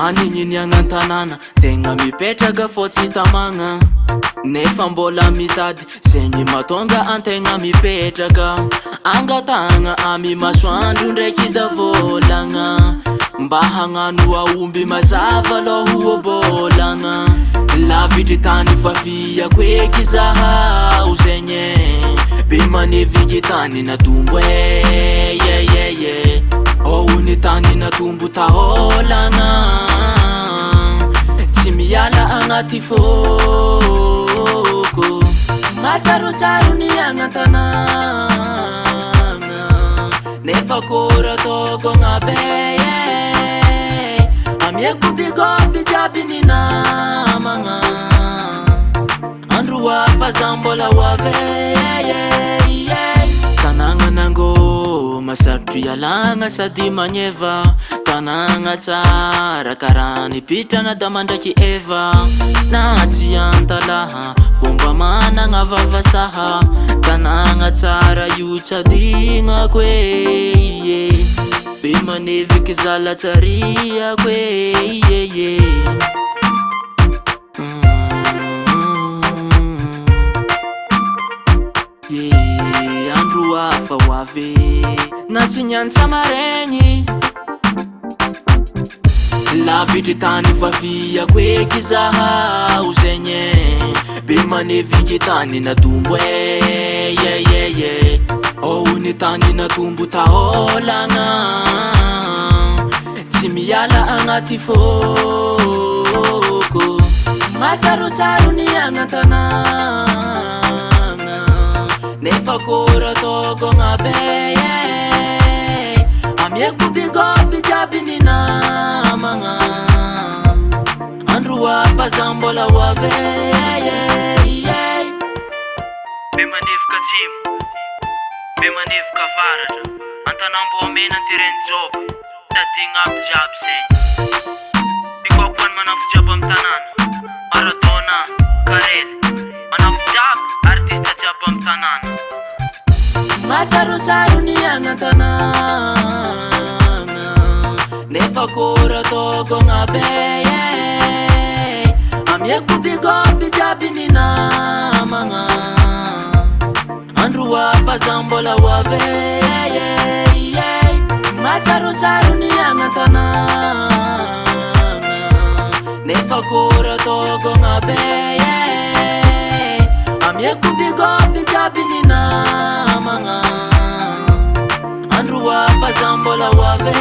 Anigny niagnan-tanàna tegna mipetraka fô tsy tamagna, nefa mbola mitady zegny matonga antegna mipetraka. Angatagna ami masoandro ndraiky davolagna, mba hagnano aomby mazava aloha obolagna. Lavitry tany fafiako eky zaho zegny, be maneviky tany natombo Ony tany natombo taolagna, tsy miala agnaty fôko. Matsarosaro niagnan-tanàna, nefa kôry ataoko agnabe amiako bigôpy jiaby ny namagna. Andro hafa za mbola hoave tanagna nango masarotry ialagna sady magneva. Tanagna tsara karaha nipitrana da mandraky eva, na tsy antalaha fomba managna vavasaha. Tanagna tsara io tsy adignako be maneviky zalatsariako andro hafa hoave na tsy niantsa maregny. Lavitry tany fafiako eky zaho zegny, be maneviky tany natombo Ony tany natombo taolagna, tsy miala agnaty fôko. Matsarosaro niagnan-tanàna, nefa kôry ataoko agnabe amiako bigôpy jiaby ny namagna. Andro hafa za mbola hoave be maneviky atsimo, be maneviky avaratra, antanambo amena terrain job sady ignaby jiaby zegny. Bigôpy manafo jiaby amy tanàna, Maradona, Karely, manafo jiaby artiste jiaby amy tanàna. Matsarosaro niagnan-tanàna, nefa kôry ataoko agnabe amiako bigôpy jiaby ny namagna. Andro hafa za mbola hoave matsarosaro niagnan-tanàna, nefa kôry ataoko agnabe amiako bigôpy jiaby ny namagna. Andro hafa za mbola hoave